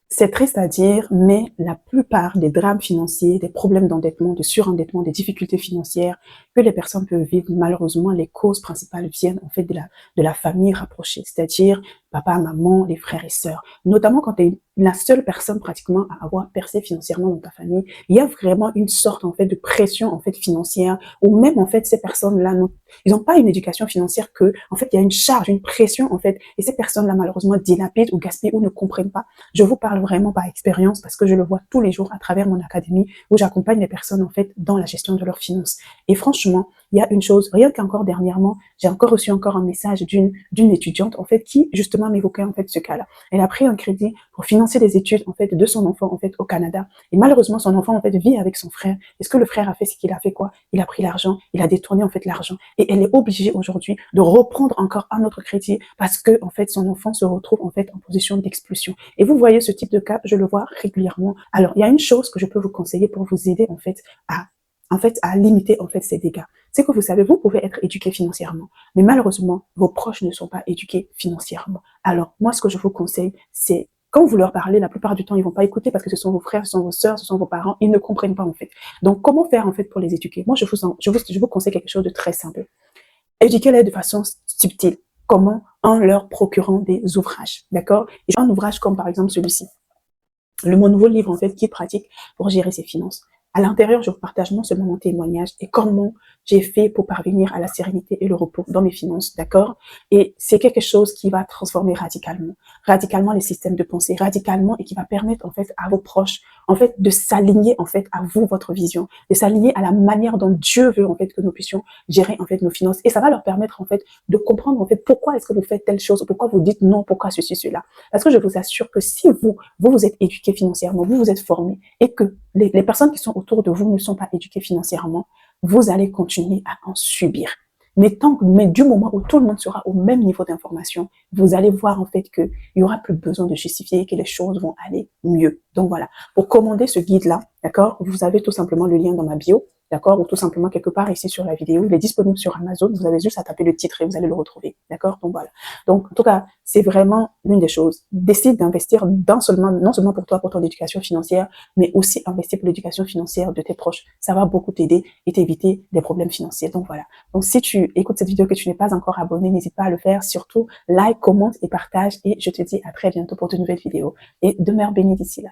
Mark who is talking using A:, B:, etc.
A: C'est triste à dire, mais la plupart des drames financiers, des problèmes d'endettement, de surendettement, des difficultés financières que les personnes peuvent vivre, malheureusement, les causes principales viennent en fait de la famille rapprochée, c'est-à-dire papa, maman, les frères et sœurs. Notamment quand tu es la seule personne pratiquement à avoir percé financièrement dans ta famille, il y a vraiment une sorte en fait de pression en fait financière, ou même en fait ces personnes-là, ils n'ont pas une éducation financière que, en fait, il y a une charge, une pression en fait, et ces personnes-là malheureusement dilapident ou gaspillent ou ne comprennent pas. Je vous parle vraiment par expérience parce que je le vois tous les jours à travers mon académie où j'accompagne les personnes en fait dans la gestion de leurs finances. Et franchement, il y a une chose, rien qu'encore dernièrement, j'ai encore reçu encore un message d'une étudiante en fait qui justement m'évoquait en fait ce cas-là. Elle a pris un crédit pour financer les études en fait de son enfant en fait au Canada et malheureusement son enfant en fait vit avec son frère. Et ce que le frère a fait, c'est qu'il a fait quoi? Il a pris l'argent, il a détourné en fait l'argent et elle est obligée aujourd'hui de reprendre encore un autre crédit parce que en fait son enfant se retrouve en fait en position d'expulsion. Et vous voyez ce type de cas, je le vois régulièrement. Alors, il y a une chose que je peux vous conseiller pour vous aider à limiter en fait ces dégâts. C'est que vous savez, vous pouvez être éduqué financièrement, mais malheureusement, vos proches ne sont pas éduqués financièrement. Alors, moi, ce que je vous conseille, c'est quand vous leur parlez, la plupart du temps, ils vont pas écouter parce que ce sont vos frères, ce sont vos sœurs, ce sont vos parents, ils ne comprennent pas en fait. Donc, comment faire en fait pour les éduquer? Moi, je vous conseille quelque chose de très simple. Éduquez-les de façon subtile. Comment? En leur procurant des ouvrages, d'accord? Un ouvrage comme par exemple celui-ci, mon nouveau livre en fait qui est pratique pour gérer ses finances. À l'intérieur, je vous partage non seulement mon témoignage et comment j'ai fait pour parvenir à la sérénité et le repos dans mes finances, d'accord? Et c'est quelque chose qui va transformer radicalement les systèmes de pensée, radicalement et qui va permettre en fait à vos proches, en fait, de s'aligner en fait à vous, votre vision, de s'aligner à la manière dont Dieu veut en fait que nous puissions gérer en fait nos finances. Et ça va leur permettre en fait de comprendre en fait pourquoi est-ce que vous faites telle chose, pourquoi vous dites non, pourquoi ceci, cela. Parce que je vous assure que si vous êtes éduqué financièrement, vous êtes formé et que les personnes qui sont autour de vous ne sont pas éduquées financièrement, vous allez continuer à en subir. Mais du moment où tout le monde sera au même niveau d'information, vous allez voir en fait qu'il n'y aura plus besoin de justifier et que les choses vont aller mieux. Donc voilà, pour commander ce guide-là, d'accord, vous avez tout simplement le lien dans ma bio, d'accord, ou tout simplement quelque part ici sur la vidéo. Il est disponible sur Amazon, vous avez juste à taper le titre et vous allez le retrouver, d'accord. Donc voilà. Donc en tout cas, c'est vraiment l'une des choses. Décide d'investir non seulement pour toi, pour ton éducation financière, mais aussi investir pour l'éducation financière de tes proches. Ça va beaucoup t'aider et t'éviter des problèmes financiers. Donc voilà. Donc si tu écoutes cette vidéo que tu n'es pas encore abonné, n'hésite pas à le faire. Surtout, like, commente et partage. Et je te dis à très bientôt pour de nouvelles vidéos. Et demeure béni d'ici là.